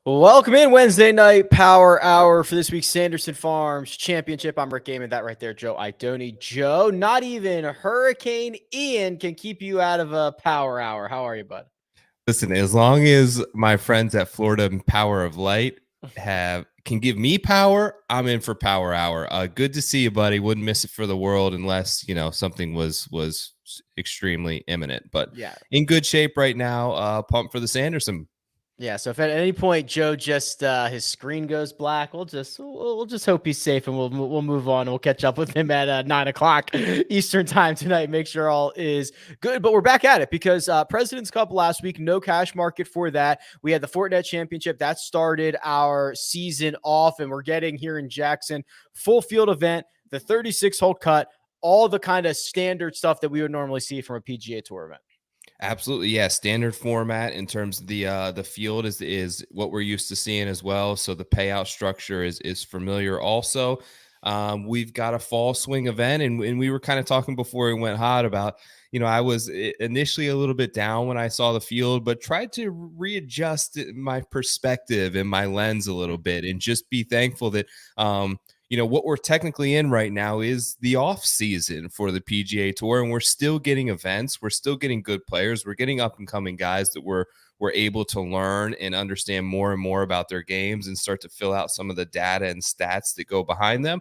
Welcome in Wednesday night power hour for this week's Sanderson Farms Championship. I'm Rick Gaiman. That right there, Joe Idoni. Joe, not even Hurricane Ian can keep you out of a power hour. How are you, bud? Listen, as long as my friends at Florida Power of Light can give me power, I'm in for power hour. Good to see you, buddy. Wouldn't miss it for the world unless something was extremely imminent. But Yeah. in good shape right now. Pumped for the Sanderson. Yeah, so if at any point Joe just his screen goes black, we'll just hope he's safe, and we'll move on. We'll catch up with him at 9 o'clock Eastern time tonight. Make sure all is good. But we're back at it because President's Cup last week, no cash market for that. We had the Fortinet Championship that started our season off, and we're getting here in Jackson full field event, the 36-hole cut, all the kind of standard stuff that we would normally see from a PGA Tour event. Absolutely, yeah. Standard format in terms of the field is what we're used to seeing as well. So the payout structure is familiar. Also, we've got a fall swing event, and we were kind of talking before we went hot about. I was initially a little bit down when I saw the field, but tried to readjust my perspective and my lens a little bit, and just be thankful that what we're technically in right now is the off season for the PGA Tour, and we're still getting events. We're still getting good players. We're getting up and coming guys that we're able to learn and understand more and more about their games and start to fill out some of the data and stats that go behind them.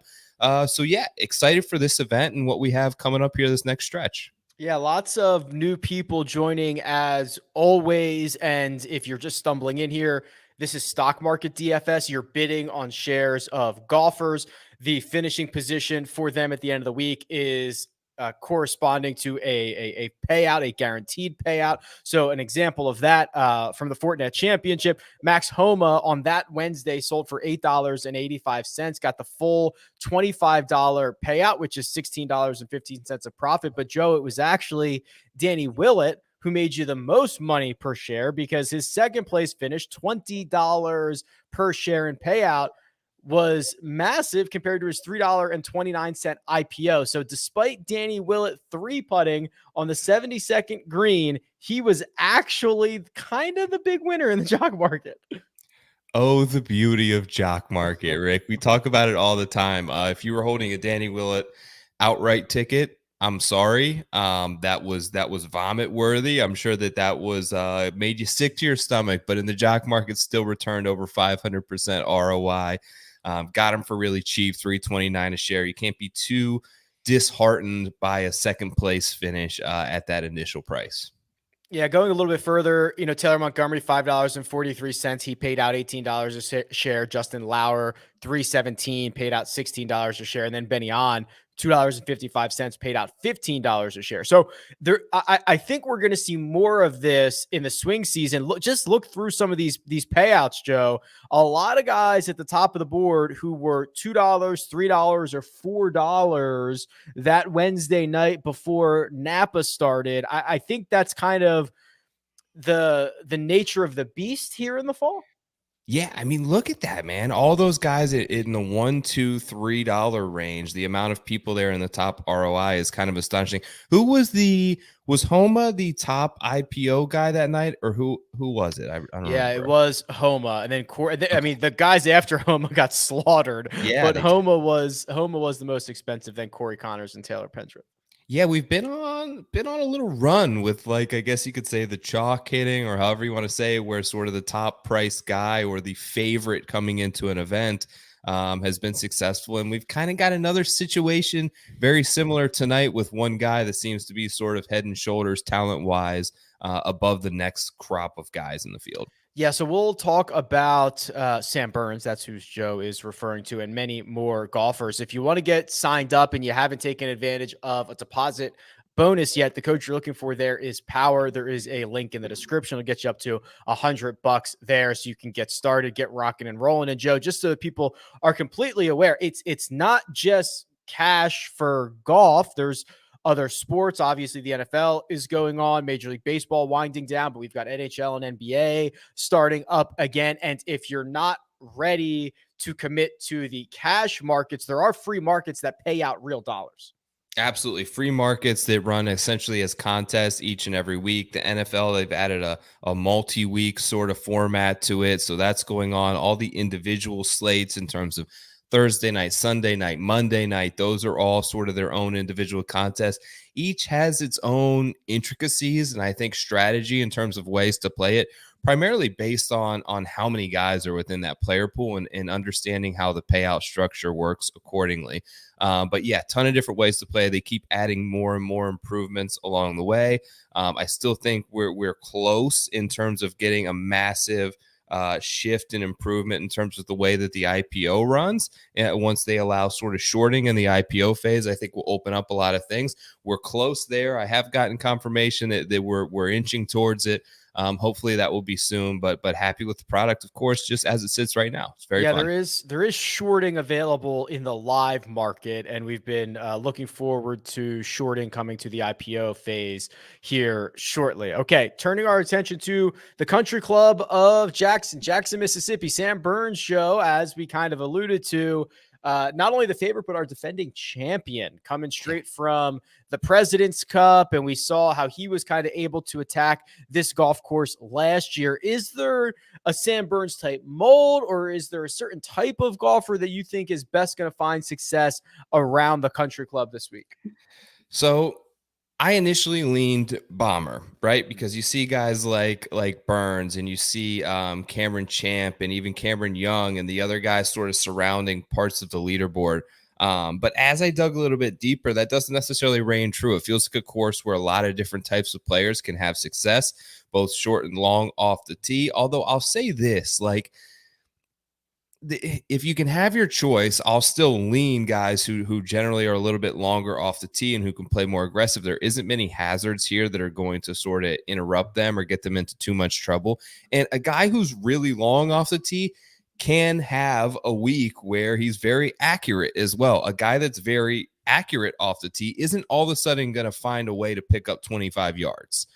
So yeah, excited for this event and what we have coming up here this next stretch. Yeah, lots of new people joining as always. And if you're just stumbling in here, this is Stock Market DFS. You're bidding on shares of golfers. The finishing position for them at the end of the week is corresponding to a payout, a guaranteed payout. So an example of that from the Fortinet Championship, Max Homa on that Wednesday sold for $8.85, got the full $25 payout, which is $16.15 of profit. But Joe, it was actually Danny Willett who made you the most money per share because his second place finish, $20 per share in payout, was massive compared to his $3.29 IPO. So despite Danny Willett three-putting on the 72nd green, he was actually kind of the big winner in the Jock Market. Oh, the beauty of Jock Market, Rick. We talk about it all the time. If you were holding a Danny Willett outright ticket, I'm sorry. That was vomit worthy. I'm sure that was made you sick to your stomach, but in the Jock Market still returned over 500% ROI. Got him for really cheap, $3.29 a share. You can't be too disheartened by a second place finish at that initial price. Yeah, going a little bit further, Taylor Montgomery, $5.43. He paid out $18 a share. Justin Lauer, $3.17, paid out $16 a share. And then Benny On, $2.55, paid out $15 a share. So I think we're going to see more of this in the swing season. Just look through some of these payouts, Joe. A lot of guys at the top of the board who were $2, $3, or $4 that Wednesday night before Napa started. I think that's kind of the nature of the beast here in the fall. Yeah, I mean, look at that, man. All those guys in the $1, $2, $3 range. The amount of people there in the top ROI is kind of astonishing. Who was Homa the top IPO guy that night, or who was it? I don't remember. It was Homa, and then I mean, the guys after Homa got slaughtered. Yeah, But Homa was the most expensive. Then Corey Connors and Taylor Pendrith. Yeah, we've been on a little run with, like, I guess you could say the chalk hitting, or however you want to say it, where sort of the top price guy or the favorite coming into an event has been successful. And we've kind of got another situation very similar tonight with one guy that seems to be sort of head and shoulders talent wise above the next crop of guys in the field. Yeah, so we'll talk about Sam Burns. That's who Joe is referring to, and many more golfers. If you want to get signed up and you haven't taken advantage of a deposit bonus yet, the code you're looking for there is POWER. There is a link in the description. It'll get you up to $100 there, so you can get started, get rocking and rolling. And Joe, just so that people are completely aware, it's not just cash for golf. There's other sports. Obviously, the NFL is going on, Major League Baseball winding down, but we've got NHL and NBA starting up again. And if you're not ready to commit to the cash markets, there are free markets that pay out real dollars. Absolutely. Free markets that run essentially as contests each and every week. The NFL, they've added a multi-week sort of format to it. So that's going on. All the individual slates in terms of Thursday night, Sunday night, Monday night, those are all sort of their own individual contests. Each has its own intricacies and I think strategy in terms of ways to play it, primarily based on how many guys are within that player pool and understanding how the payout structure works accordingly. But yeah, ton of different ways to play. They keep adding more and more improvements along the way. I still think we're close in terms of getting a massive shift and improvement in terms of the way that the IPO runs. And once they allow sort of shorting in the IPO phase, I think will open up a lot of things. We're close there. I have gotten confirmation that we're inching towards it. Hopefully that will be soon, but happy with the product, of course, just as it sits right now. It's very Yeah, fun. there is shorting available in the live market, and we've been looking forward to shorting coming to the IPO phase here shortly. Okay, turning our attention to the Country Club of Jackson, Mississippi. Sam Burns show, as we kind of alluded to, not only the favorite but our defending champion, coming straight from the President's Cup, and we saw how he was kind of able to attack this golf course last year. Is there a Sam Burns type mold, or is there a certain type of golfer that you think is best going to find success around the Country Club this week? So I initially leaned bomber, right? Because you see guys like Burns and you see Cameron Champ and even Cameron Young and the other guys sort of surrounding parts of the leaderboard. But as I dug a little bit deeper, that doesn't necessarily reign true. It feels like a course where a lot of different types of players can have success, both short and long off the tee. Although I'll say this, like, if you can have your choice, I'll still lean guys who generally are a little bit longer off the tee and who can play more aggressive. There isn't many hazards here that are going to sort of interrupt them or get them into too much trouble. And a guy who's really long off the tee can have a week where he's very accurate as well. A guy that's very accurate off the tee isn't all of a sudden going to find a way to pick up 25 yards.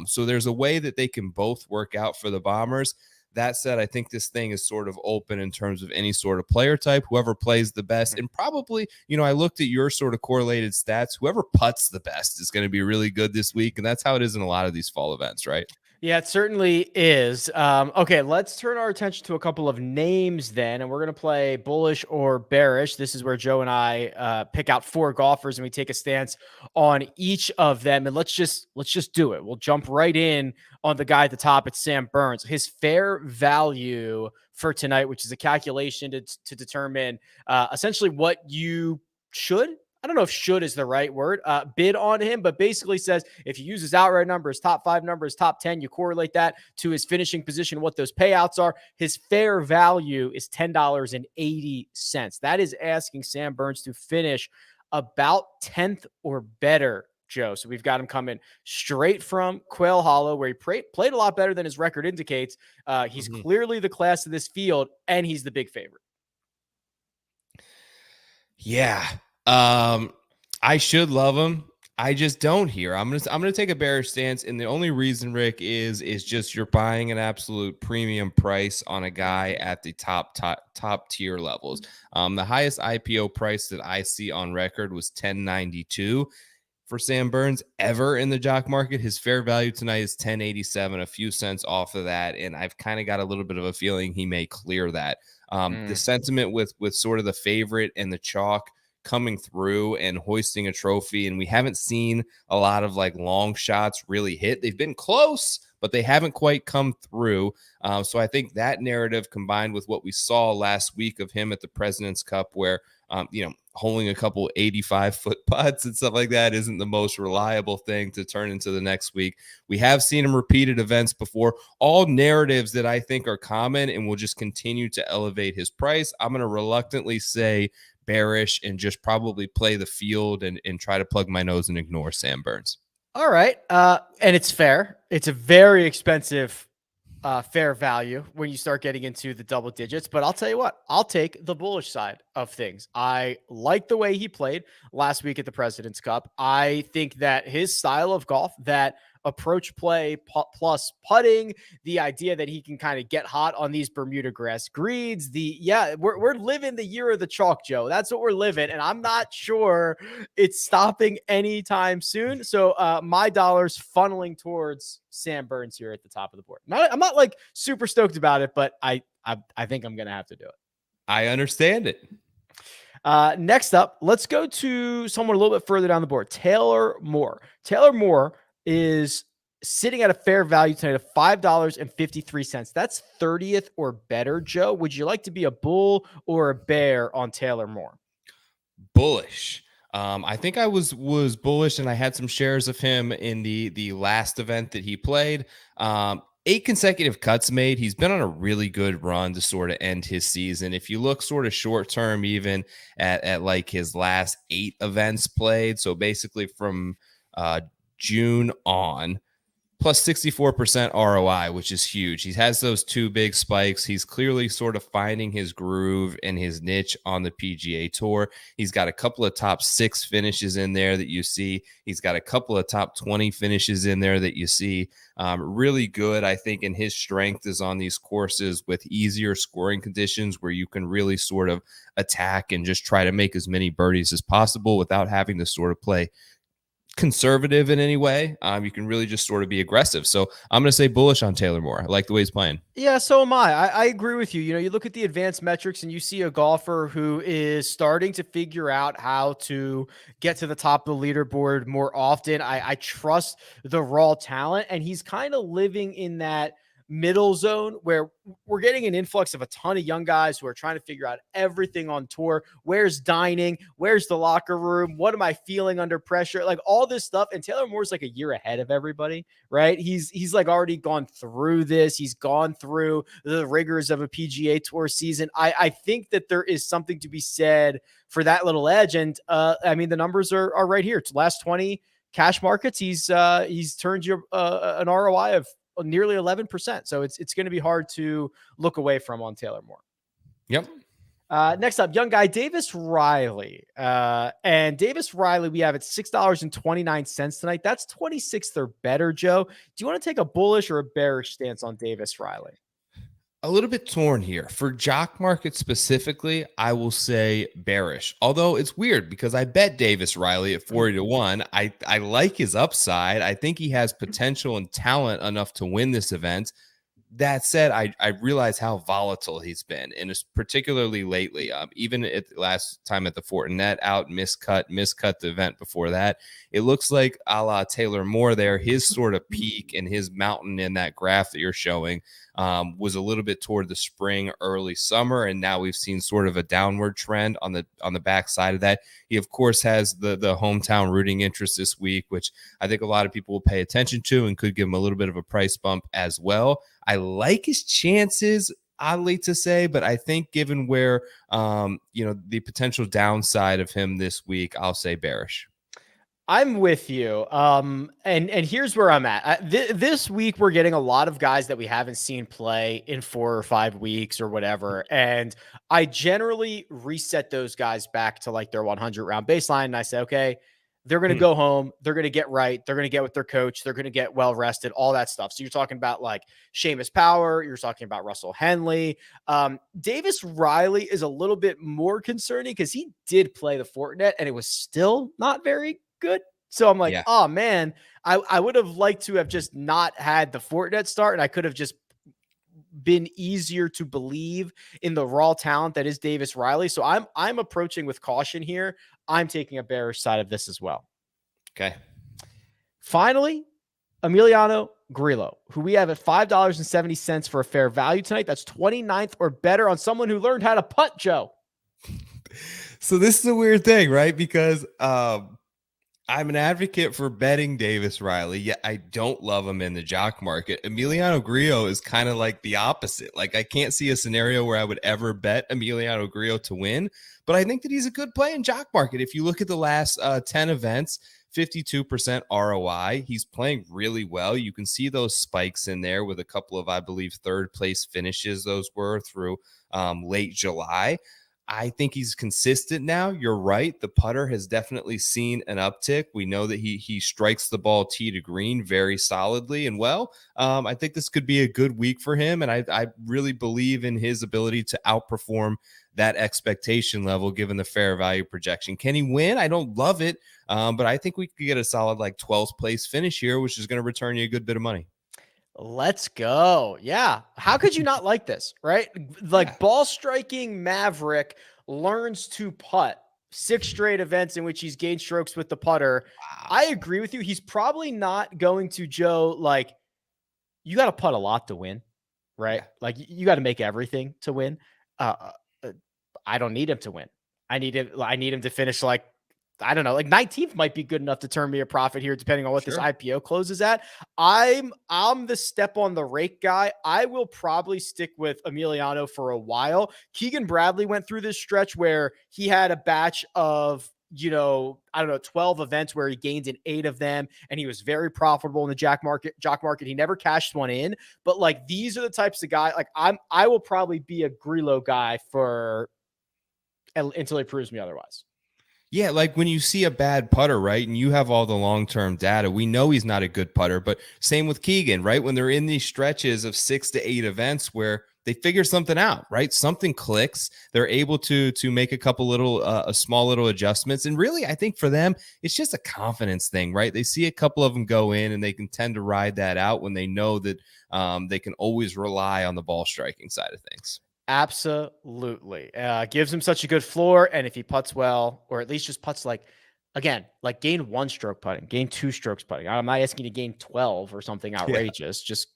So there's a way that they can both work out for the Bombers. That said, I think this thing is sort of open in terms of any sort of player type, whoever plays the best. And probably, I looked at your sort of correlated stats. Whoever putts the best is going to be really good this week. And that's how it is in a lot of these fall events, right? Yeah, it certainly is. Okay, let's turn our attention to a couple of names then, and we're going to play bullish or bearish. This is where Joe and I pick out four golfers and we take a stance on each of them. And let's just do it. We'll jump right in on the guy at the top. It's Sam Burns. His fair value for tonight, which is a calculation to determine essentially what you should. I don't know if should is the right word, bid on him, but basically says if you use his outright number, his top 5 numbers, top 10, you correlate that to his finishing position, what those payouts are. His fair value is $10.80. That is asking Sam Burns to finish about 10th or better, Joe. So we've got him coming straight from Quail Hollow, where he played a lot better than his record indicates. He's clearly the class of this field, and he's the big favorite. Yeah. I should love him. I just don't here. I'm gonna take a bearish stance, and the only reason, Rick, is just you're buying an absolute premium price on a guy at the top tier levels. The highest IPO price that I see on record was 1092 for Sam Burns ever in the Jock market. His fair value tonight is 1087, a few cents off of that, and I've kind of got a little bit of a feeling he may clear that. The sentiment with sort of the favorite and the chalk coming through and hoisting a trophy, and we haven't seen a lot of like long shots really hit. They've been close, but they haven't quite come through. So I think that narrative combined with what we saw last week of him at the President's Cup, where holding a couple 85-foot putts and stuff like that isn't the most reliable thing to turn into the next week. We have seen him repeat at events before. All narratives that I think are common and will just continue to elevate his price. I'm going to reluctantly say bearish and just probably play the field and try to plug my nose and ignore Sam Burns. All right. And it's fair. It's a very expensive fair value when you start getting into the double digits. But I'll tell you what, I'll take the bullish side of things. I like the way he played last week at the President's Cup. I think that his style of golf, that approach play plus putting, the idea that he can kind of get hot on these Bermuda grass greens. We're living the year of the chalk, Joe. That's what we're living. And I'm not sure it's stopping anytime soon. So my dollar's funneling towards Sam Burns here at the top of the board. I'm not like super stoked about it, but I think I'm going to have to do it. I understand it. Next up, let's go to someone a little bit further down the board. Taylor Moore. Taylor Moore is sitting at a fair value tonight of $5.53. That's 30th or better. Joe, would you like to be a bull or a bear on Taylor Moore? Bullish. I think I was bullish, and I had some shares of him in the last event that he played. 8 consecutive cuts made. He's been on a really good run to sort of end his season. If you look sort of short term, even at like his last 8 events played, so basically from June on, plus 64% ROI, which is huge. He has those 2 big spikes. He's clearly sort of finding his groove and his niche on the PGA Tour. He's got a couple of top 6 finishes in there that you see. He's got a couple of top 20 finishes in there that you see. Really good, I think, and his strength is on these courses with easier scoring conditions where you can really sort of attack and just try to make as many birdies as possible without having to sort of play conservative in any way. You can really just sort of be aggressive. So I'm going to say bullish on Taylor Moore. I like the way he's playing. Yeah, so am I. I agree with you. You know, you look at the advanced metrics and you see a golfer who is starting to figure out how to get to the top of the leaderboard more often. I trust the raw talent, and he's kind of living in that middle zone where we're getting an influx of a ton of young guys who are trying to figure out everything on tour. Where's dining? Where's the locker room? What am I feeling under pressure? Like all this stuff. And Taylor Moore's like a year ahead of everybody, right? He's like already gone through this. He's gone through the rigors of a PGA Tour season. I think that there is something to be said for that little edge. And I mean, the numbers are right here. It's last 20 cash markets. He's turned you an ROI of nearly 11%. So it's going to be hard to look away from on Taylor Moore. Yep. Next up, young guy, Davis Riley. And Davis Riley, we have at $6.29 tonight. That's 26th or better, Joe. Do you want to take a bullish or a bearish stance on Davis Riley? A little bit torn here. For Jock Market specifically, I will say bearish. Although it's weird because I bet Davis Riley at 40-1. I like his upside. I think he has potential and talent enough to win this event. That said, I realize how volatile he's been, and it's particularly lately. Even at last time at the Fortinet, out miscut the event before that. It looks like a la Taylor Moore there, his sort of peak and his mountain in that graph that you're showing was a little bit toward the spring, early summer, and now we've seen sort of a downward trend on the back side of that. He, of course, has the hometown rooting interest this week, which I think a lot of people will pay attention to and could give him a little bit of a price bump as well. I like his chances, oddly to say, but I think given where the potential downside of him this week, I'll say bearish. I'm with you. And here's where I'm at. This week, we're getting a lot of guys that we haven't seen play in 4 or 5 weeks or whatever. And I generally reset those guys back to like their 100 round baseline. And I say, okay, they're going to go home. They're going to get right. They're going to get with their coach. They're going to get well rested, all that stuff. So you're talking about like Seamus Power. You're talking about Russell Henley. Davis Riley is a little bit more concerning because he did play the Fortinet and it was still not very good. So I'm like, oh man, I would have liked to have just not had the Fortinet start, and I could have just been easier to believe in the raw talent that is Davis Riley. So I'm approaching with caution here. I'm taking a bearish side of this as well. Okay. Finally, Emiliano Grillo, who we have at $5.70 for a fair value tonight. That's 29th or better on someone who learned how to putt, Joe. So this is a weird thing, right? Because I'm an advocate for betting Davis Riley, yet I don't love him in the Jock Market. Emiliano Grillo is kind of like the opposite. Like I can't see a scenario where I would ever bet Emiliano Grillo to win, but I think that he's a good play in Jock Market. If you look at the last 10 events, 52% ROI. He's playing really well. You can see those spikes in there with a couple of, I believe, third place finishes. Those were through late July. I think he's consistent now. You're right. The putter has definitely seen an uptick. We know that he strikes the ball tee to green very solidly and well. I think this could be a good week for him, and I really believe in his ability to outperform that expectation level given the fair value projection. Can he win? I don't love it, but I think we could get a solid like 12th place finish here, which is going to return you a good bit of money. Let's go. Yeah. How could you not like this, right? Like Yeah. ball striking Maverick learns to putt 6 straight events in which he's gained strokes with the putter. I Wow. agree with you. He's probably not going to, Joe, like, you got to putt a lot to win, right? Yeah. Like, you got to make everything to win. Uh, uh, I don't need him to win. I need him to finish like, I don't know, like 19th might be good enough to turn me a profit here, depending on what this Sure. IPO closes at. I'm the step on the rake guy. I will probably stick with Emiliano for a while. Keegan Bradley went through this stretch where he had a batch of, I don't know, 12 events where he gained in 8 of them, and he was very profitable in the Jock market. He never cashed one in, but like these are the types of guy, like I will probably be a Grillo guy for until he proves me otherwise. Yeah, like when you see a bad putter, right? And you have all the long-term data, we know he's not a good putter, but same with Keegan, right? When they're in these stretches of 6 to 8 events where they figure something out, right? Something clicks. They're able to make a couple little a small little adjustments. And really, I think for them, it's just a confidence thing, right? They see a couple of them go in and they can tend to ride that out when they know that they can always rely on the ball striking side of things. Absolutely. Gives him such a good floor. And if he putts well, or at least just putts like, again, like gain 1 stroke putting, gain 2 strokes putting. I'm not asking you to gain 12 or something Yeah. outrageous. Just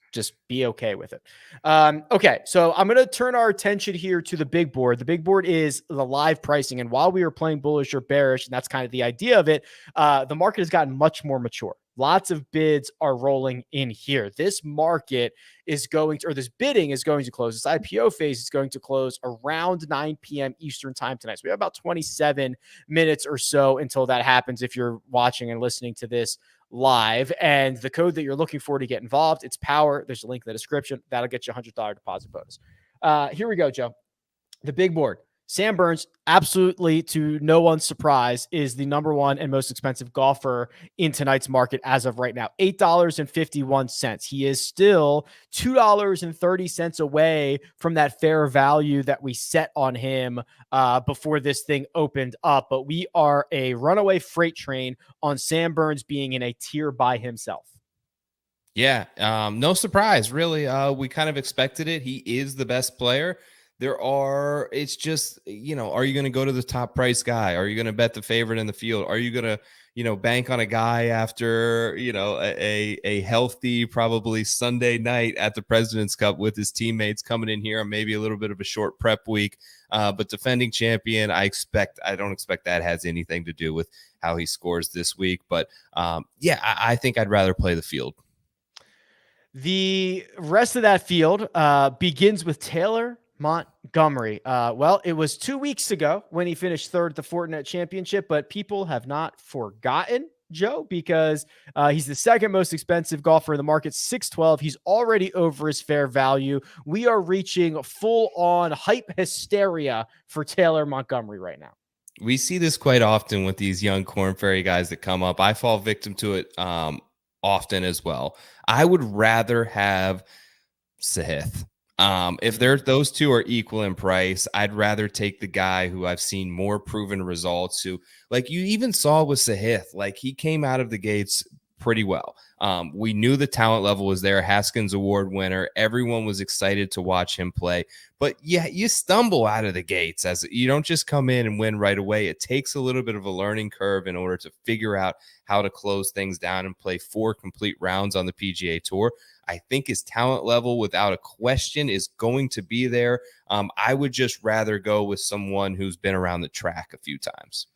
be okay with it. Okay. So I'm going to turn our attention here to the big board. The big board is the live pricing. And while we were playing bullish or bearish, and that's kind of the idea of it, the market has gotten much more mature. Lots of bids are rolling in here. This market is going to, or this bidding is going to close. This IPO phase is going to close around 9 p.m. Eastern time tonight. So we have about 27 minutes or so until that happens if you're watching and listening to this live. And the code that you're looking for to get involved, it's POWER. There's a link in the description. That'll get you a $100 deposit bonus. Here we go, Joe. The big board. Sam Burns, absolutely to no one's surprise, is the number one and most expensive golfer in tonight's market as of right now. $8.51. He is still $2.30 away from that fair value that we set on him before this thing opened up. But we are a runaway freight train on Sam Burns being in a tier by himself. Yeah, no surprise, really. We kind of expected it. He is the best player. It's just, are you going to go to the top price guy? Are you going to bet the favorite in the field? Are you going to, bank on a guy after, a healthy, probably Sunday night at the President's Cup with his teammates coming in here on maybe a little bit of a short prep week? But defending champion, I don't expect that has anything to do with how he scores this week. But I think I'd rather play the field. The rest of that field begins with Taylor Montgomery. Well, it was 2 weeks ago when he finished third at the Fortinet Championship, but people have not forgotten Joe because he's the second most expensive golfer in the market, 612. He's already over his fair value. We are reaching full on hype hysteria for Taylor Montgomery right now. We see this quite often with these young Corn Ferry guys that come up. I fall victim to it often as well. I would rather have Sahith. If those two are equal in price, I'd rather take the guy who I've seen more proven results, who, like you even saw with Sahith, like he came out of the gates pretty well. We knew the talent level was there. Haskins Award winner. Everyone was excited to watch him play. But yeah, you stumble out of the gates, as you don't just come in and win right away. It takes a little bit of a learning curve in order to figure out how to close things down and play 4 complete rounds on the PGA Tour. I think his talent level, without a question, is going to be there. I would just rather go with someone who's been around the track a few times.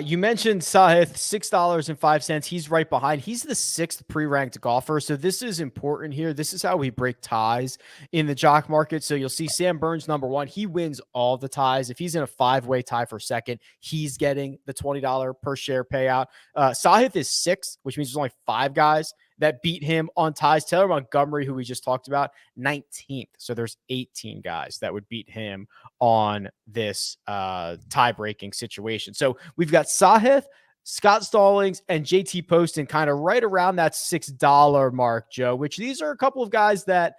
You mentioned Sahith, $6.05. He's right behind. He's the 6th pre-ranked golfer. So this is important here. This is how we break ties in the Jock market. So you'll see Sam Burns, number 1. He wins all the ties. If he's in a 5-way tie for second, he's getting the $20 per share payout. Sahith is 6th, which means there's only 5 guys that beat him on ties. Taylor Montgomery, who we just talked about, 19th. So there's 18 guys that would beat him on this tie-breaking situation. So we've got Sahith, Scott Stallings, and JT Poston kind of right around that $6 mark, Joe, which these are a couple of guys that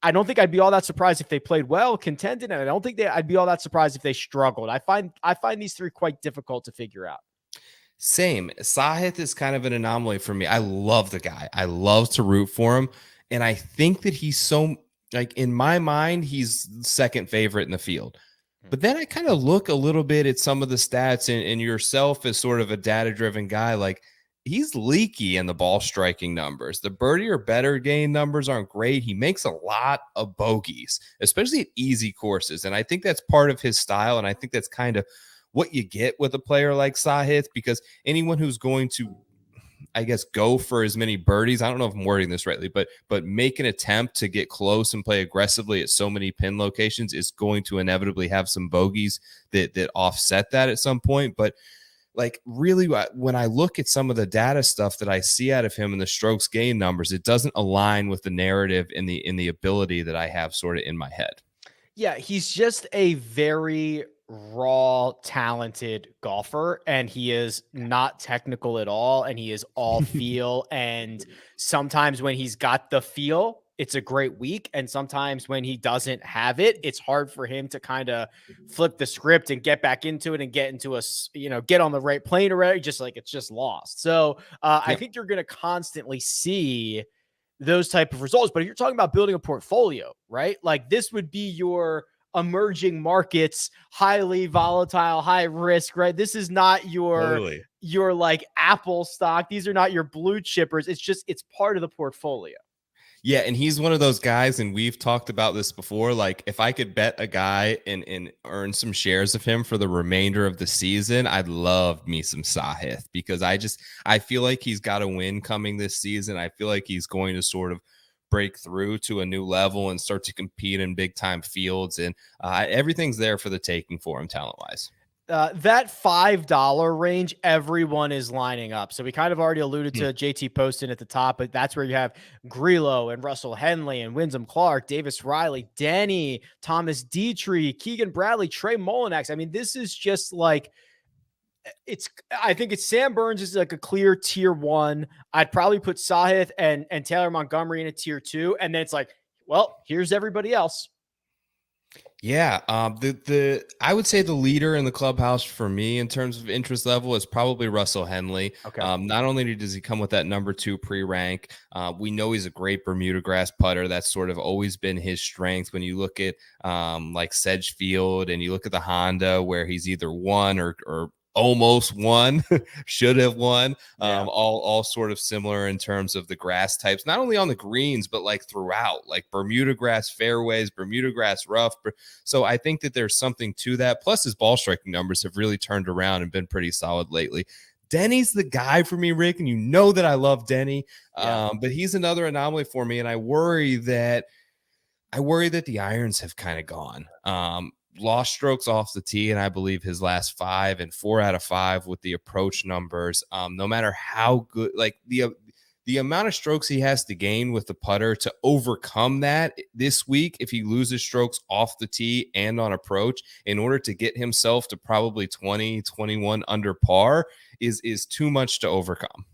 I don't think I'd be all that surprised if they played well, contended, and I don't think I'd be all that surprised if they struggled. I find these three quite difficult to figure out. Same. Sahith is kind of an anomaly for me. I love the guy. I love to root for him. And I think that he's so, like, in my mind, he's second favorite in the field. But then I kind of look a little bit at some of the stats, and yourself as sort of a data-driven guy, like, he's leaky in the ball striking numbers. The birdie or better gain numbers aren't great. He makes a lot of bogeys, especially at easy courses. And I think that's part of his style. And I think that's kind of what you get with a player like Sahith, because anyone who's going to, I guess, go for as many birdies, I don't know if I'm wording this rightly, but make an attempt to get close and play aggressively at so many pin locations is going to inevitably have some bogeys that offset that at some point. But like, really, when I look at some of the data stuff that I see out of him in the strokes gain numbers, it doesn't align with the narrative in the ability that I have sort of in my head. Yeah, he's just a very raw, talented golfer, and he is not technical at all, and he is all feel. And sometimes when he's got the feel, it's a great week, and sometimes when he doesn't have it, it's hard for him to kind of flip the script and get back into it and get into get on the right plane already. Just like it's just lost. So I think you're going to constantly see those type of results. But if you're talking about building a portfolio, right? Like, this would be your emerging markets, highly volatile, high risk, right? This is not your like Apple stock. These are not your blue chippers. It's part of the portfolio. Yeah, and he's one of those guys, and we've talked about this before. Like, if I could bet a guy and earn some shares of him for the remainder of the season, I'd love me some Sahith, because I feel like he's got a win coming this season. I feel like he's going to sort of break through to a new level and start to compete in big time fields, and everything's there for the taking for him talent wise. That $5 range, everyone is lining up. So we kind of already alluded to JT Poston at the top, but that's where you have Grillo and Russell Henley and Wyndham Clark, Davis Riley, Denny, Thomas Dietrich, Keegan Bradley, Trey Mullinax. I mean, this is just like, I think it's Sam Burns is like a clear tier 1. I'd probably put Sahith and Taylor Montgomery in a tier 2. And then it's like, well, here's everybody else. Yeah, I would say the leader in the clubhouse for me in terms of interest level is probably Russell Henley. Okay. Not only does he come with that number 2 pre-rank, we know he's a great Bermuda grass putter. That's sort of always been his strength. When you look at like Sedgefield and you look at the Honda, where he's either won or almost won, should have won. All sort of similar in terms of the grass types, not only on the greens, but like throughout, like Bermuda grass fairways, Bermuda grass rough. So I think that there's something to that. Plus his ball striking numbers have really turned around and been pretty solid lately. Denny's the guy for me, Rick, and you know that I love Denny, but he's another anomaly for me. And I worry that the irons have kind of gone. Lost strokes off the tee, and I believe his last 5 and 4 out of 5 with the approach numbers. No matter how good, like the amount of strokes he has to gain with the putter to overcome that this week, if he loses strokes off the tee and on approach, in order to get himself to probably 20, 21 under par, is too much to overcome.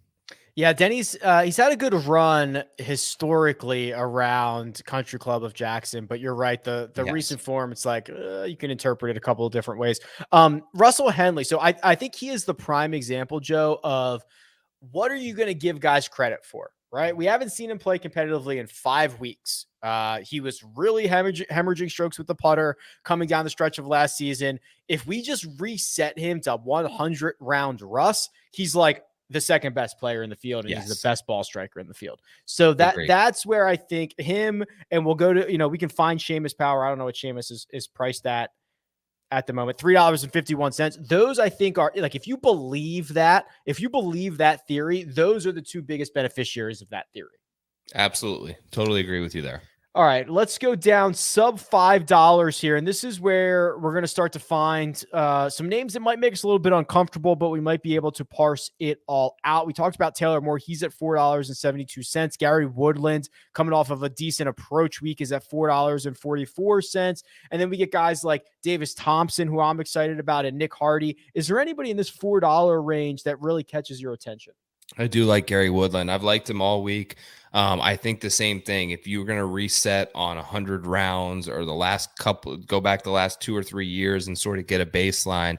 Yeah, Denny's he's had a good run historically around Country Club of Jackson, but you're right. The recent form, it's like you can interpret it a couple of different ways. Russell Henley. So I think he is the prime example, Joe, of what are you going to give guys credit for, right? We haven't seen him play competitively in 5 weeks. He was really hemorrhaging strokes with the putter coming down the stretch of last season. If we just reset him to 100 round Russ, he's like the second best player in the field, and he's the best ball striker in the field. So that's where I think him, and we'll go to, we can find Seamus Power. I don't know what Seamus is priced at the moment, $3.51. Those I think are like, if you believe that theory, those are the 2 biggest beneficiaries of that theory. Absolutely. Totally agree with you there. All right, let's go down sub $5 here. And this is where we're going to start to find some names that might make us a little bit uncomfortable, but we might be able to parse it all out. We talked about Taylor Moore. He's at $4.72. Gary Woodland, coming off of a decent approach week, is at $4.44. And then we get guys like Davis Thompson, who I'm excited about, and Nick Hardy. Is there anybody in this $4 range that really catches your attention? I do like Gary Woodland. I've liked him all week. I think the same thing. If you were going to reset on 100 rounds or the last couple, go back the last 2 or 3 years and sort of get a baseline,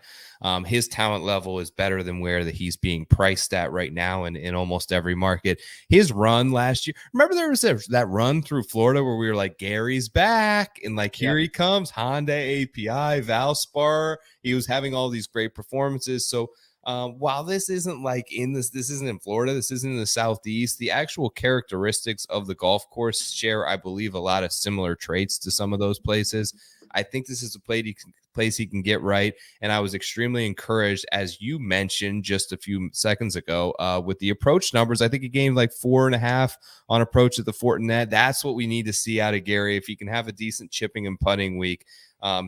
his talent level is better than where that he's being priced at right now in almost every market. His run last year, remember there was that run through Florida where we were like, Gary's back, and like, here he comes, Honda API, Valspar. He was having all these great performances. So while this isn't like this isn't in Florida, this isn't in the Southeast, the actual characteristics of the golf course share, I believe, a lot of similar traits to some of those places. I think this is a place he can get right. And I was extremely encouraged, as you mentioned just a few seconds ago, with the approach numbers. I think he gained like 4.5 on approach at the Fortinet. That's what we need to see out of Gary. If he can have a decent chipping and putting week,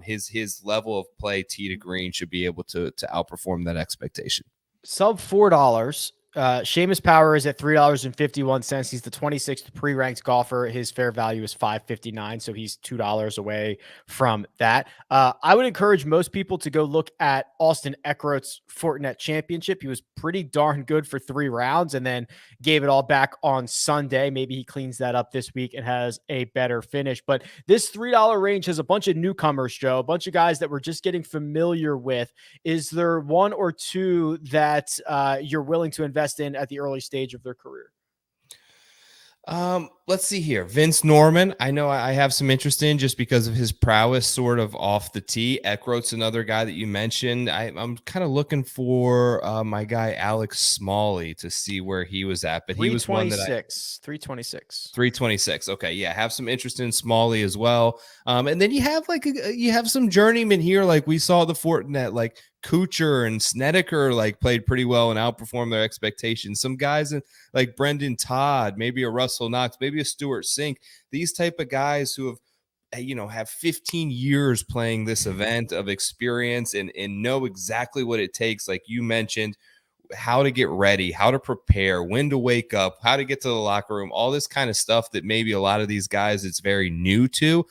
his level of play tee to green should be able to outperform that expectation. Sub $4. Seamus Power is at $3.51. He's the 26th pre-ranked golfer. His fair value is $5.59, so he's $2 away from that. I would encourage most people to go look at Austin Eckroat's Fortinet Championship. He was pretty darn good for 3 rounds and then gave it all back on Sunday. Maybe he cleans that up this week and has a better finish. But this $3 range has a bunch of newcomers, Joe, a bunch of guys that we're just getting familiar with. Is there one or two that you're willing to invest in at the early stage of their career? Let's see here. Vince Norman, I know I have some interest in just because of his prowess sort of off the tee. Eckroat's another guy that you mentioned. I'm kind of looking for my guy Alex Smalley to see where he was at, but he was one that 326. Okay, yeah, have some interest in Smalley as well. And then you have some journeymen here, like we saw the Fortinet, like Kuchar and Snedeker, like played pretty well and outperformed their expectations. Some guys like Brendan Todd, maybe a Russell Knox, maybe a Stuart Sink. These type of guys who have 15 years playing this event of experience and know exactly what it takes, like you mentioned, how to get ready, how to prepare, when to wake up, how to get to the locker room, all this kind of stuff that maybe a lot of these guys it's very new to.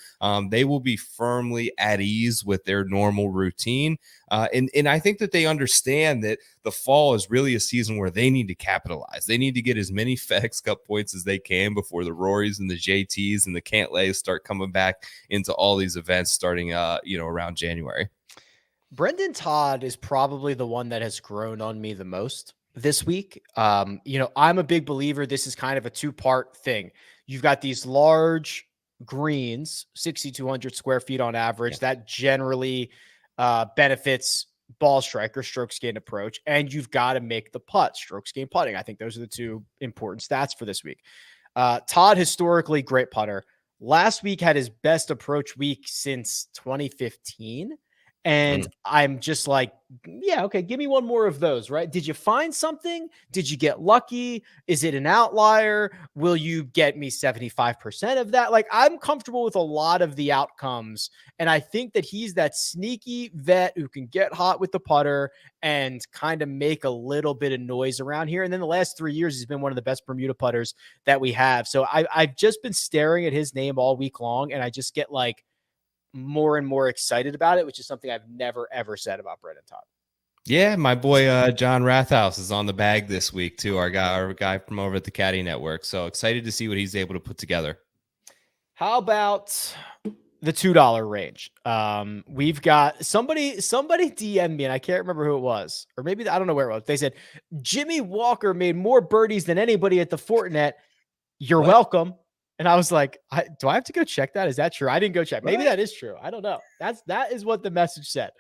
They will be firmly at ease with their normal routine. And I think that they understand that the fall is really a season where they need to capitalize. They need to get as many FedEx Cup points as they can before the Rorys and the JTs and the Cantlays start coming back into all these events starting, around January. Brendan Todd is probably the one that has grown on me the most this week. I'm a big believer. This is kind of a 2-part thing. You've got these large greens, 6,200 square feet on average. That generally benefits ball striker, strokes gained approach, and you've got to make the putt, strokes gained putting. I think those are the 2 important stats for this week. Todd, historically great putter. Last week had his best approach week since 2015. And I'm just like, yeah, okay, give me one more of those, right? Did you find something? Did you get lucky? Is it an outlier? Will you get me 75% of that? Like, I'm comfortable with a lot of the outcomes. And I think that he's that sneaky vet who can get hot with the putter and kind of make a little bit of noise around here. And then the last 3 years, he's been one of the best Bermuda putters that we have. So I've just been staring at his name all week long, and I just get like, more and more excited about it, which is something I've never, ever said about Brendan Todd. Yeah, my boy John Rathouse is on the bag this week too. Our guy from over at the Caddy Network. So excited to see what he's able to put together. How about the $2 range? We've got somebody DM'd me, and I can't remember who it was, or maybe I don't know where it was. They said Jimmy Walker made more birdies than anybody at the Fortinet. You're welcome. And I was like, do I have to go check that? Is that true? I didn't go check. Maybe that is true. I don't know. That is what the message said,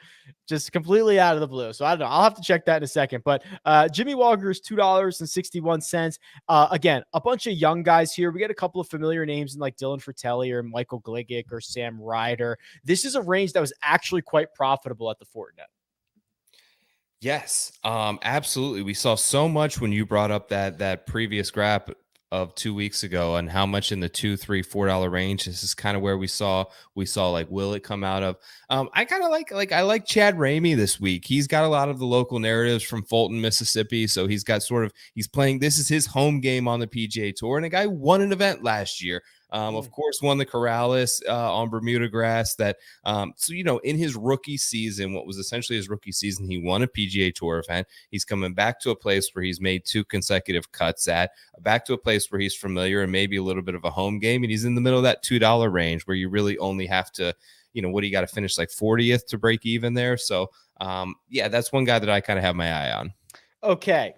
just completely out of the blue. So I don't know. I'll have to check that in a second. But Jimmy Walker is $2.61. Again, a bunch of young guys here. We get a couple of familiar names in like Dylan Fratelli or Michael Gligic or Sam Ryder. This is a range that was actually quite profitable at the Fortinet. Yes, absolutely. We saw so much when you brought up that previous graph of 2 weeks ago and how much in the $2, $3, $4 range. This is kind of where we saw like, will it come out of? I kind of I like Chad Ramey this week. He's got a lot of the local narratives from Fulton, Mississippi. So he's got he's playing, this is his home game on the PGA Tour. And a guy won an event last year. Of course, won the Corrales on Bermuda grass. That so in his rookie season, what was essentially his rookie season, he won a PGA Tour event. He's coming back to a place where he's made 2 consecutive cuts back to a place where he's familiar and maybe a little bit of a home game, and he's in the middle of that $2 range where you really only have to, what do you got to finish like 40th to break even there? So yeah, that's one guy that I kind of have my eye on. Okay,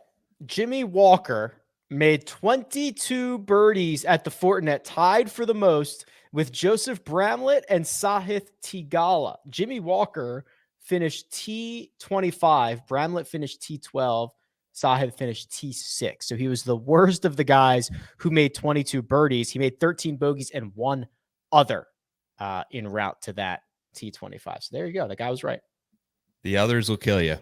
Jimmy Walker made 22 birdies at the Fortinet, tied for the most with Joseph Bramlett and Sahith Theegala. Jimmy Walker finished T25. Bramlett finished T12. Sahith finished T6. So he was the worst of the guys who made 22 birdies. He made 13 bogeys and 1 other en route to that T25. So there you go. The guy was right. The others will kill you.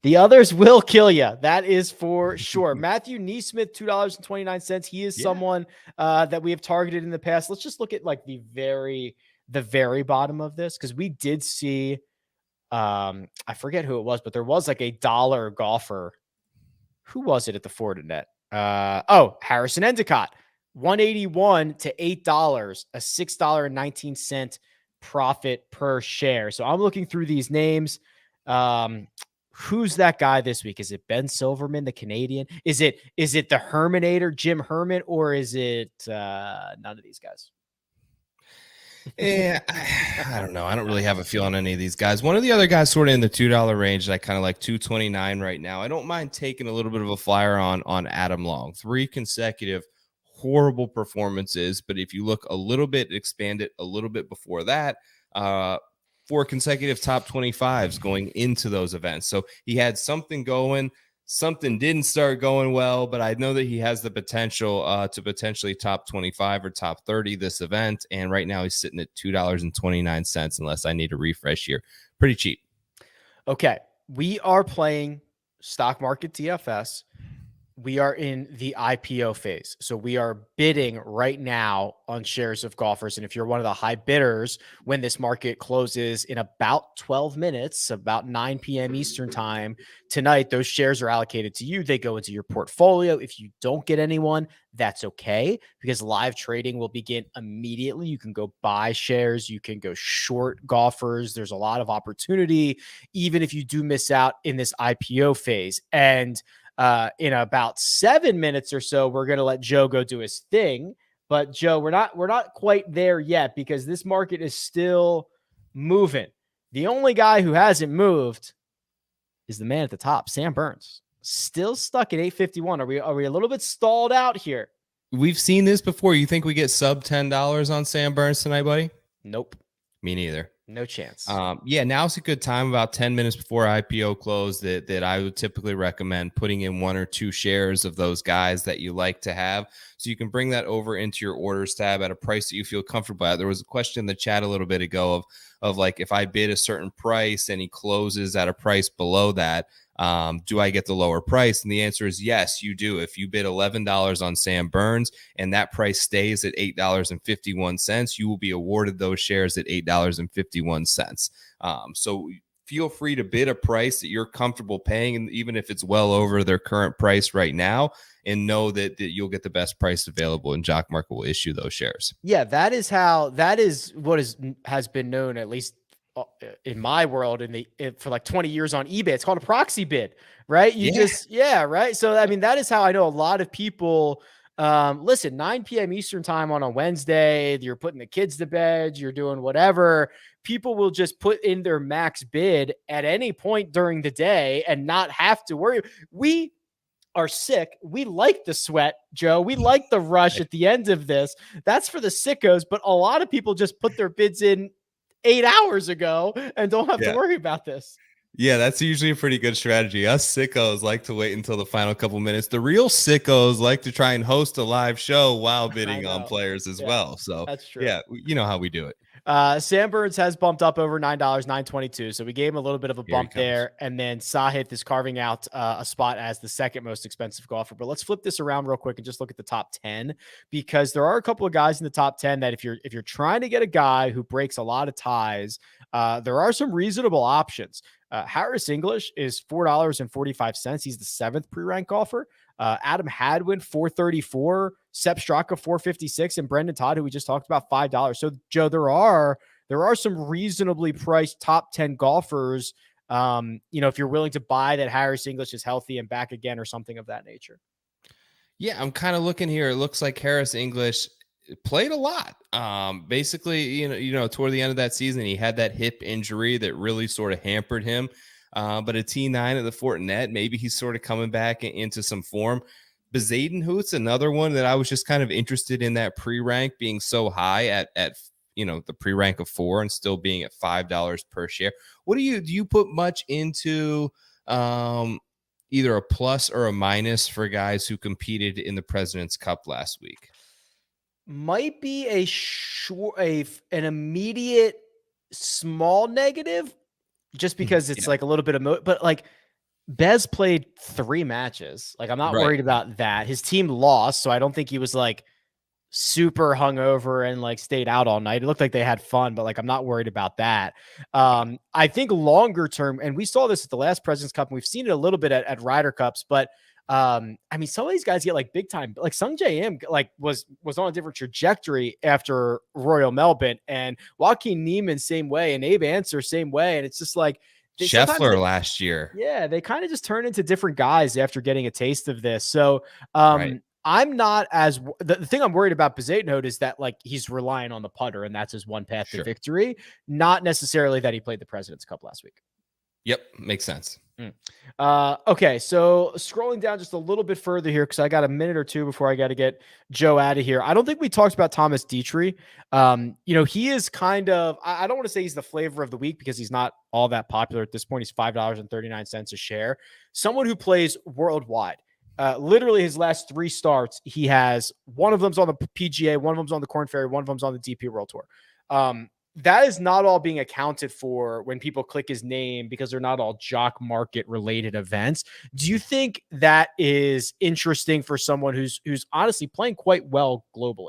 The others will kill you. That is for sure. Matthew Neesmith, $2.29. He is someone that we have targeted in the past. Let's just look at like the very bottom of this, because we did see, I forget who it was, but there was like a dollar golfer. Who was it at the Fortinet? Harrison Endicott, 181 to $8, a $6.19 profit per share. So I'm looking through these names. Who's that guy this week? Is it Ben Silverman, the Canadian? Is it the Herminator, Jim Herman, or is it none of these guys? Yeah, I don't know. I don't really have a feel on any of these guys. One of the other guys sort of in the $2 range that I kind of like, 229 right now. I don't mind taking a little bit of a flyer on Adam Long. 3 consecutive horrible performances, but if you look a little bit, expand it a little bit before that, 4 consecutive top 25s going into those events. So he had something going, something didn't start going well, but I know that he has the potential to potentially top 25 or top 30 this event. And right now he's sitting at $2.29 unless I need a refresh here. Pretty cheap. Okay. We are playing stock market DFS. We are in the IPO phase. So we are bidding right now on shares of golfers. And if you're one of the high bidders, when this market closes in about 12 minutes, about 9 p.m. Eastern time tonight, those shares are allocated to you. They go into your portfolio. If you don't get anyone, that's okay, because live trading will begin immediately. You can go buy shares. You can go short golfers. There's a lot of opportunity, even if you do miss out in this IPO phase. And in about 7 minutes or so, we're going to let Joe go do his thing. But Joe, we're not quite there yet, because this market is still moving. The only guy who hasn't moved is the man at the top, Sam Burns. Still stuck at 851. Are we a little bit stalled out here? We've seen this before. You think we get sub $10 on Sam Burns tonight, buddy? Nope. Me neither. No chance. Yeah, now's a good time, about 10 minutes before IPO close, that I would typically recommend putting in 1 or 2 shares of those guys that you like to have, so you can bring that over into your orders tab at a price that you feel comfortable at. There was a question in the chat a little bit ago of like, if I bid a certain price and he closes at a price below that, do I get the lower price? And the answer is yes, you do. If you bid $11 on Sam Burns and that price stays at $8.51, you will be awarded those shares at $8.51. So feel free to bid a price that you're comfortable paying, and even if it's well over their current price right now, and know that you'll get the best price available, and Jock Market will issue those shares. Yeah, that is what has been known, at least in my world, for like 20 years on eBay. It's called a proxy bid, right? Right. So, I mean, that is how I know a lot of people, listen, 9 p.m. Eastern time on a Wednesday, you're putting the kids to bed, you're doing whatever. People will just put in their max bid at any point during the day and not have to worry. We are sick. We like the sweat, Joe. We like the rush at the end of this. That's for the sickos, but a lot of people just put their bids in 8 hours ago and don't have to worry about this. Yeah, that's usually a pretty good strategy. Us sickos like to wait until the final couple minutes. The real sickos like to try and host a live show while bidding on players as well. So that's true. Yeah, you know how we do it. Sam Burns has bumped up over $9, 922. So we gave him a little bit of a Here he bump comes. there. And then Sahith is carving out a spot as the second most expensive golfer. But let's flip this around real quick and just look at the top 10, because there are a couple of guys in the top 10 that if you're trying to get a guy who breaks a lot of ties, there are some reasonable options. Harris English is $4.45. He's the seventh pre-ranked golfer. Adam Hadwin, 434, Sepp Straka, 456, and Brendan Todd, who we just talked about, $5. So, Joe, there are some reasonably priced top 10 golfers. If you're willing to buy that Harris English is healthy and back again or something of that nature. Yeah, I'm kind of looking here. It looks like Harris English played a lot. Basically, toward the end of that season, he had that hip injury that really sort of hampered him. But a T9 at the Fortinet, maybe he's sort of coming back into some form. Bezadenhout's another one that I was just kind of interested in, that pre-rank being so high at the pre-rank of 4 and still being at $5 per share. What do you put much into either a plus or a minus for guys who competed in the President's Cup last week? Might be an immediate small negative, just because it's like a little bit of but like Bez played 3 matches. Like, I'm not worried about that. His team lost, so I don't think he was like super hungover and like stayed out all night. It looked like they had fun, but like, I'm not worried about that. I think longer term, and we saw this at the last President's Cup, and we've seen it a little bit at Ryder Cups, but I mean, some of these guys get like big time, like Sung J M like was on a different trajectory after Royal Melbourne, and Joaquin Neiman same way, and Abe Answer same way. And it's just like Scheffler last year. Yeah, they kind of just turn into different guys after getting a taste of this. So I'm not as the thing I'm worried about Bezadenhout is that like he's relying on the putter, and that's his one path to victory, not necessarily that he played the President's Cup last week. Yep, makes sense. Okay, so scrolling down just a little bit further here, because I got a minute or two before I got to get Joe out of here. I don't think we talked about Thomas Dietrich. He is kind of, I don't want to say he's the flavor of the week because he's not all that popular at this point. He's $5.39 a share. Someone who plays worldwide. Literally his last 3 starts, he has one of them's on the PGA, one of them's on the Korn Ferry, one of them's on the DP World Tour. That is not all being accounted for when people click his name, because they're not all Jock Market related events. Do you think that is interesting for someone who's honestly playing quite well globally?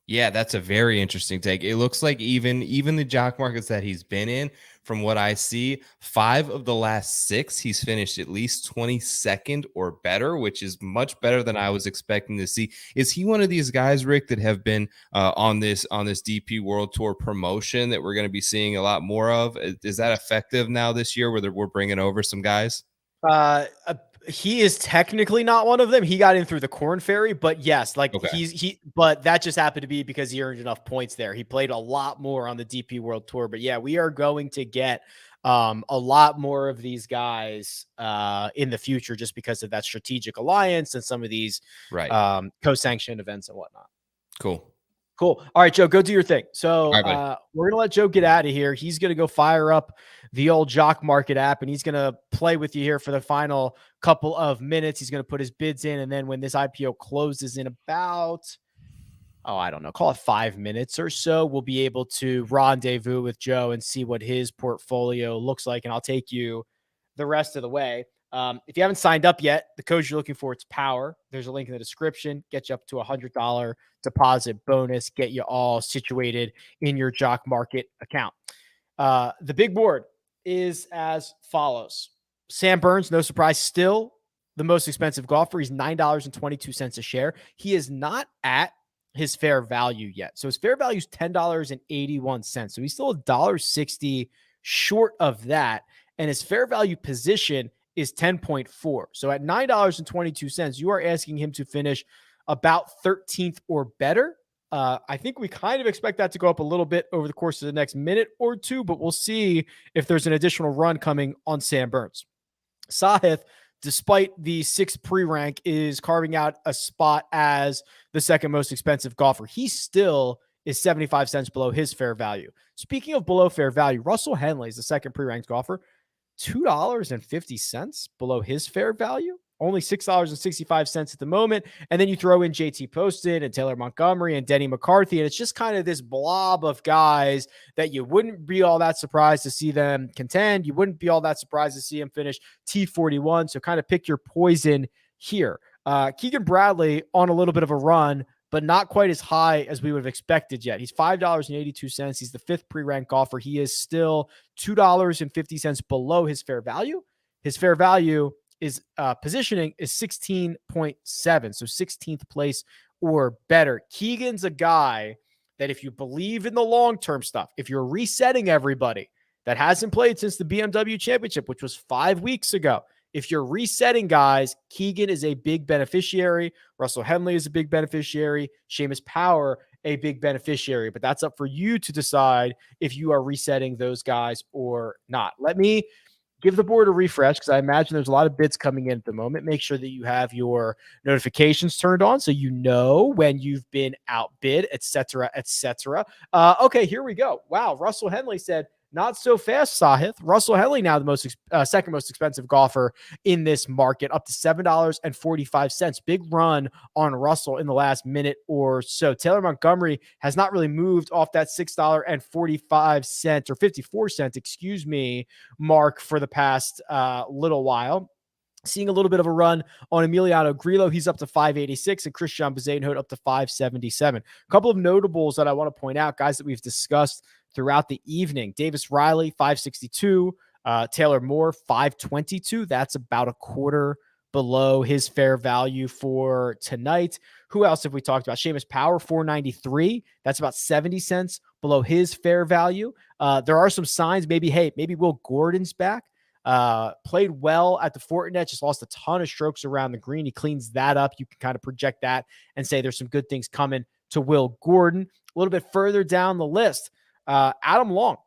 Yeah, that's a very interesting take. It looks like even the Jock Markets that he's been in, from what I see, 5 of the last 6, he's finished at least 22nd or better, which is much better than I was expecting to see. Is he one of these guys, Rick, that have been on this DP World Tour promotion that we're going to be seeing a lot more of? Is that effective now this year, where we're bringing over some guys? He is technically not one of them. He got in through the Korn Ferry, but yes, like but that just happened to be because he earned enough points there. He played a lot more on the DP World Tour, but yeah, we are going to get a lot more of these guys in the future, just because of that strategic alliance and some of these co-sanctioned events and whatnot. Cool. All right, Joe, go do your thing. So we're going to let Joe get out of here. He's going to go fire up the old Jock Market app, and he's going to play with you here for the final couple of minutes. He's going to put his bids in, and then when this IPO closes in about, I don't know, call it 5 minutes or so, we'll be able to rendezvous with Joe and see what his portfolio looks like, and I'll take you the rest of the way. If you haven't signed up yet, the code you're looking for, it's POWER. There's a link in the description. Get you up to $100 deposit bonus. Get you all situated in your Jock Market account. The big board is as follows. Sam Burns, no surprise, still the most expensive golfer. He's $9.22 a share. He is not at his fair value yet. So his fair value is $10.81. So he's still $1.60 short of that. And his fair value position is 10.4. So at $9.22, you are asking him to finish about 13th or better. I think we kind of expect that to go up a little bit over the course of the next minute or two, but we'll see if there's an additional run coming on Sam Burns. Sahith, despite the 6th pre-rank, is carving out a spot as the second most expensive golfer. He still is 75 cents below his fair value. Speaking of below fair value, Russell Henley is the second pre-ranked golfer. $2.50 below his fair value. Only $6.65 at the moment. And then you throw in JT Poston and Taylor Montgomery and Denny McCarthy. And it's just kind of this blob of guys that you wouldn't be all that surprised to see them contend. You wouldn't be all that surprised to see him finish T41. So kind of pick your poison here. Keegan Bradley on a little bit of a run, but not quite as high as we would have expected yet. He's $5.82. He's the 5th pre-ranked golfer. He is still $2.50 below his fair value. His fair value is positioning is 16.7, so 16th place or better. Keegan's a guy that if you believe in the long-term stuff, if you're resetting everybody that hasn't played since the BMW Championship, which was 5 weeks ago, if you're resetting guys, Keegan is a big beneficiary. Russell Henley is a big beneficiary. Seamus Power, a big beneficiary. But that's up for you to decide if you are resetting those guys or not. Let me give the board a refresh because I imagine there's a lot of bids coming in at the moment. Make sure that you have your notifications turned on so you know when you've been outbid, etc., etc. Okay, here we go. Wow, Russell Henley said, not so fast, Sahith. Russell Henley now the second most expensive golfer in this market, up to $7.45. Big run on Russell in the last minute or so. Taylor Montgomery has not really moved off that $6.45 or 54 cents, excuse me, mark for the past little while. Seeing a little bit of a run on Emiliano Grillo. He's up to 586 and Christian Bezuidenhout up to 577. A couple of notables that I want to point out, guys that we've discussed throughout the evening. Davis Riley, 562. Taylor Moore, 522. That's about a quarter below his fair value for tonight. Who else have we talked about? Seamus Power, 493. That's about 70 cents below his fair value. There are some signs, maybe Will Gordon's back. Played well at the Fortinet, just lost a ton of strokes around the green. He cleans that up. You can kind of project that and say there's some good things coming to Will Gordon. A little bit further down the list, Adam Long,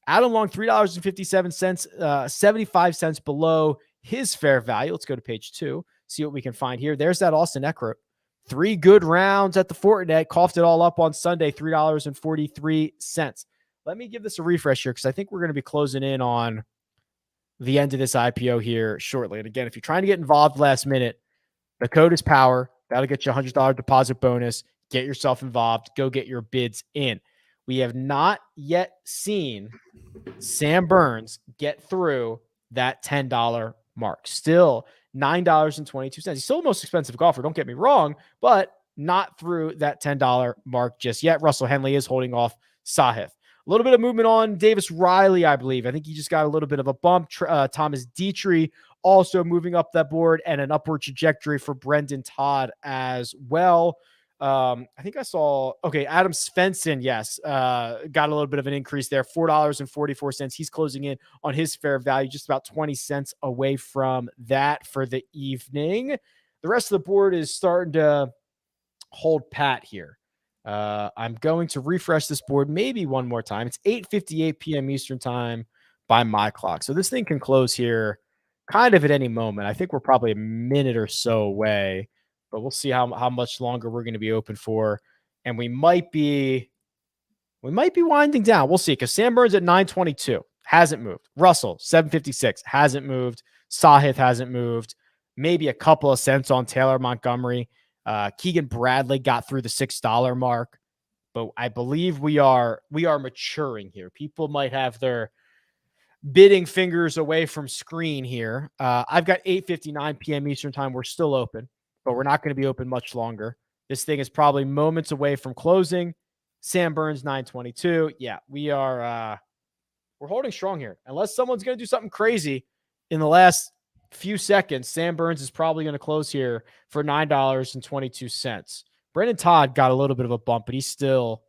$3.57, 75 cents below his fair value. Let's go to page 2, see what we can find here. There's that Austin Eckroat. 3 good rounds at the Fortinet, coughed it all up on Sunday, $3.43. Let me give this a refresh here because I think we're going to be closing in on the end of this IPO here shortly. And again, if you're trying to get involved last minute, the code is POWER. That'll get you a $100 deposit bonus. Get yourself involved. Go get your bids in. We have not yet seen Sam Burns get through that $10 mark. Still $9.22. He's still the most expensive golfer, don't get me wrong, but not through that $10 mark just yet. Russell Henley is holding off Sahith. A little bit of movement on Davis Riley, I believe. I think he just got a little bit of a bump. Thomas Dietrich also moving up that board, and an upward trajectory for Brendan Todd as well. I think I saw, Adam Svensson, yes, got a little bit of an increase there, $4.44. He's closing in on his fair value, just about 20 cents away from that for the evening. The rest of the board is starting to hold pat here. I'm going to refresh this board maybe one more time. It's 8:58 p.m. Eastern time by my clock. So this thing can close here kind of at any moment. I think we're probably a minute or so away, but we'll see how much longer we're going to be open for. And we might be winding down. We'll see, because Sam Burns at 922 hasn't moved. Russell, 756, hasn't moved. Sahith hasn't moved. Maybe a couple of cents on Taylor Montgomery. Keegan Bradley got through the $6 mark, but I believe we are maturing here. People might have their bidding fingers away from screen here. I've got 8:59 p.m. Eastern time. We're still open, but we're not going to be open much longer. This thing is probably moments away from closing. Sam Burns, 922. Yeah, we're holding strong here. Unless someone's going to do something crazy in the last few seconds, Sam Burns is probably going to close here for $9.22. Brendan Todd got a little bit of a bump, but he's still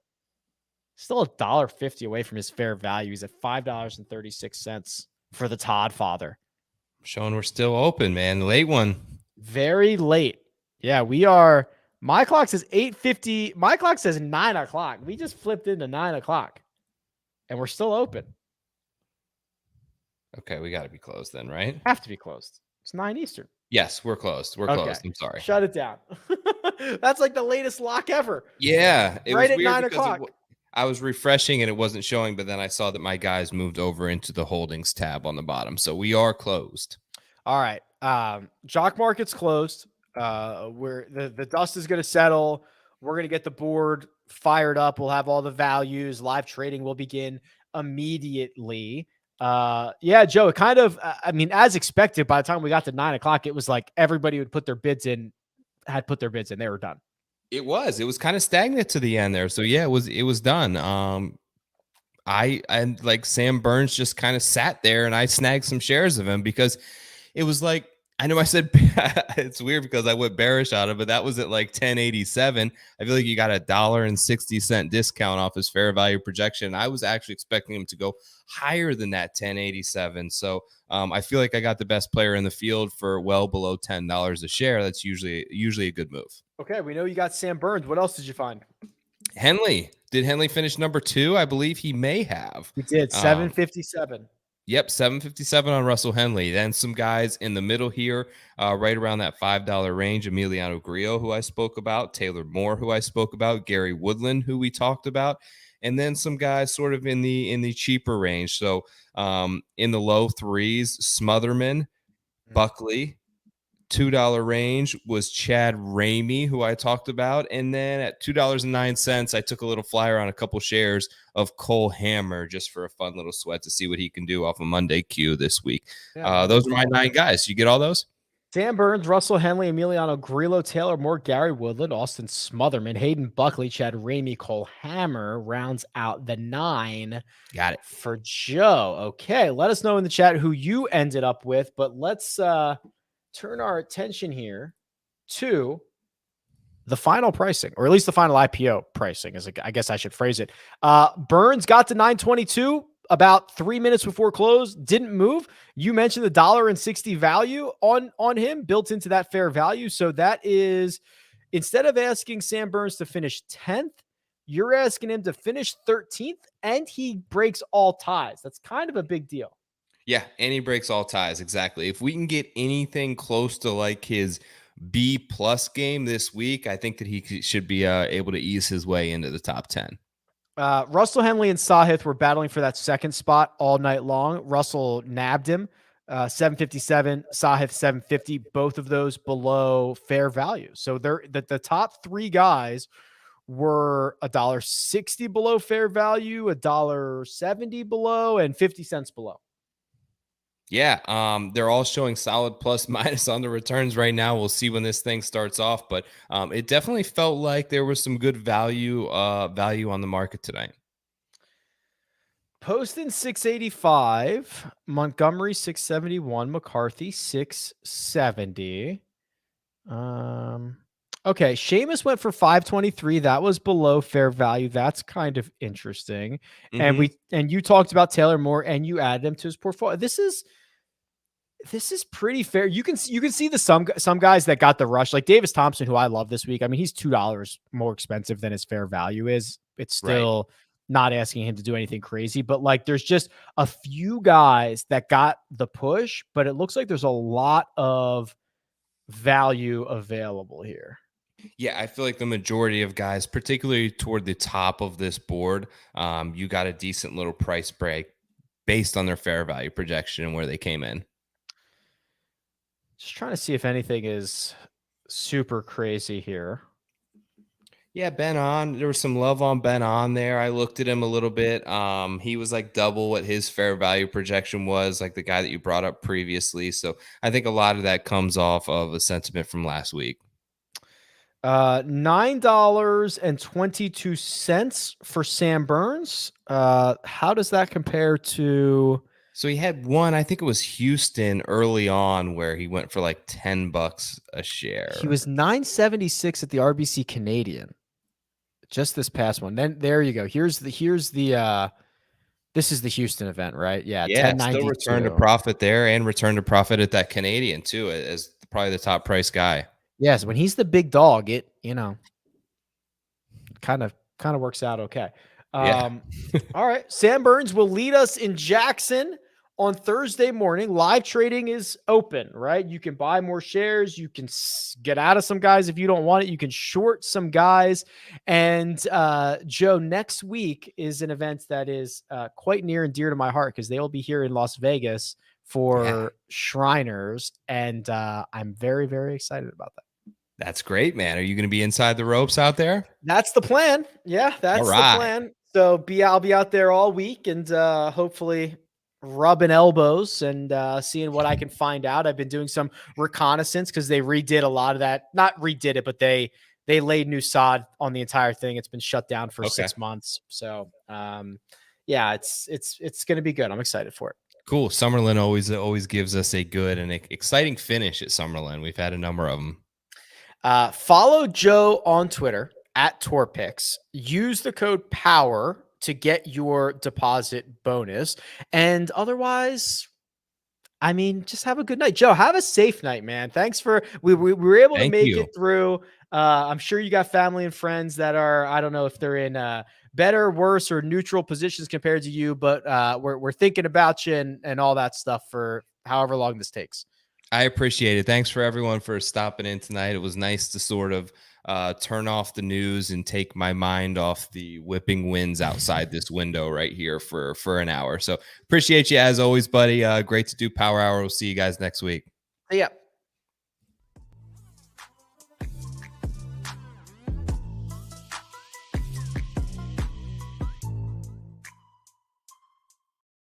$1.50 away from his fair value. He's at $5.36 for the Todd father. Showing we're still open, man. Late one. Very late. Yeah, we are. My clock says 8:50. My clock says 9 o'clock. We just flipped into 9 o'clock, and we're still open. Okay, we got to be closed then, right? Have to be closed. It's 9 Eastern. Yes, we're closed. We're closed. I'm sorry. Shut it down. That's like the latest lock ever. Yeah, it right was at weird 9 o'clock. I was refreshing and it wasn't showing, but then I saw that my guys moved over into the holdings tab on the bottom. So we are closed. All right. Jock Market's closed. Where the dust is going to settle. We're going to get the board fired up. We'll have all the values. Live trading will begin immediately. Yeah, Joe, it kind of, I mean, as expected, by the time we got to 9 o'clock, it was like everybody would put their bids in, had put their bids in. They were done. It was kind of stagnant to the end there. So yeah, it was done. And like Sam Burns just kind of sat there and I snagged some shares of him because it was like, I know I said it's weird because I went bearish out of it. That was at like 1087. I feel like you got $1.60 discount off his fair value projection. I was actually expecting him to go higher than that 1087. So I feel like I got the best player in the field for well below $10 a share. That's usually a good move. Okay, we know you got Sam Burns. What else did you find? Henley. Did Henley finish number 2? I believe he may have. He did, 757. Yep, 757 on Russell Henley. Then some guys in the middle here, right around that $5 range. Emiliano Grillo, who I spoke about. Taylor Moore, who I spoke about. Gary Woodland, who we talked about. And then some guys sort of in the cheaper range. So in the low threes, Smotherman, Buckley. $2 range was Chad Ramey, who I talked about. And then at $2.09, I took a little flyer on a couple shares of Cole Hammer just for a fun little sweat to see what he can do off a Monday Q this week. Yeah, those are my 9 guys. You get all those? Sam Burns, Russell Henley, Emiliano Grillo, Taylor Moore, Gary Woodland, Austin Smotherman, Hayden Buckley, Chad Ramey, Cole Hammer rounds out the 9. Got it. For Joe. Okay, let us know in the chat who you ended up with, but let's turn our attention here to the final pricing, or at least the final IPO pricing, as I guess I should phrase it. Burns got to 922 about 3 minutes before close, didn't move. You mentioned the $1.60 value on him built into that fair value. So that is, instead of asking Sam Burns to finish 10th, you're asking him to finish 13th, and he breaks all ties. That's kind of a big deal. Yeah, and he breaks all ties. Exactly. If we can get anything close to like his B+ game this week, I think that he should be able to ease his way into the top 10. Russell Henley and Sahith were battling for that second spot all night long. Russell nabbed him, 757, Sahith 750, both of those below fair value. So they're the top 3 guys were $1.60 below fair value, $1.70 below, and 50 cents below. Yeah, they're all showing solid plus minus on the returns right now. We'll see when this thing starts off, but it definitely felt like there was some good value on the market tonight. Poston 685, Montgomery 671, McCarthy 670. Okay, Seamus went for 523. That was below fair value. That's kind of interesting. Mm-hmm. And you talked about Taylor Moore and you added him to his portfolio. This is pretty fair. You can see the some guys that got the rush, like Davis Thompson, who I love this week. I mean, he's $2 more expensive than his fair value is. It's still not asking him to do anything crazy, but like there's just a few guys that got the push, but it looks like there's a lot of value available here. Yeah, I feel like the majority of guys, particularly toward the top of this board, you got a decent little price break based on their fair value projection and where they came in. Just trying to see if anything is super crazy here. Yeah, Ben On. There was some love on Ben On there. I looked at him a little bit. He was like double what his fair value projection was, like the guy that you brought up previously. So I think a lot of that comes off of a sentiment from last week. $9.22 for Sam Burns. How does that compare to? So he had one, I think it was Houston early on, where he went for like $10 a share. He was $9.76 at the RBC Canadian, just this past one. Then there you go. Here's the this is the Houston event, right? Yeah, yeah. Still return to profit there, and return to profit at that Canadian too, as probably the top price guy. Yes, when he's the big dog, it kind of works out okay. Yeah. All right, Sam Burns will lead us in Jackson on Thursday morning, live trading is open, right? You can buy more shares. You can get out of some guys if you don't want it. You can short some guys. And Joe, next week is an event that is quite near and dear to my heart because they will be here in Las Vegas for Shriners. And I'm very, very excited about that. That's great, man. Are you going to be inside the ropes out there? That's the plan. Yeah, that's the plan. So I'll be out there all week and hopefully rubbing elbows and seeing what I can find out. I've been doing some reconnaissance because they redid a lot of that. Not redid it, but they laid new sod on the entire thing. It's been shut down for 6 months. So yeah, it's going to be good. I'm excited for it. Cool. Summerlin always gives us a good and exciting finish at Summerlin. We've had a number of them. Follow Joe on Twitter at TorPicks. Use the code POWER to get your deposit bonus. And otherwise, I mean, just have a good night. Joe, have a safe night, man. Thanks for we were able to make it through. I'm sure you got family and friends that are, I don't know if they're in better, worse, or neutral positions compared to you, but we're thinking about you and all that stuff for however long this takes. I appreciate it. Thanks for everyone for stopping in tonight. It was nice to sort of turn off the news and take my mind off the whipping winds outside this window right here for an hour. So appreciate you as always, buddy. Great to do Power Hour. We'll see you guys next week. Yeah.